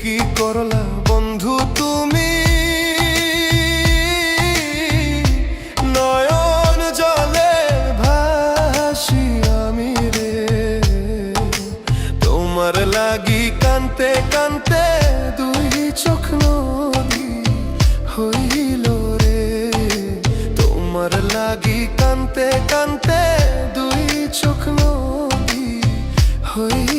কি করলা বন্ধু তুমি, নয়ন জলে ভাসি আমি রে। তোমার লাগি কানতে কানতে দুই চোখ নদী হইল রে। তোমার লাগি কানতে কানতে দুই চোখ নদী হইল।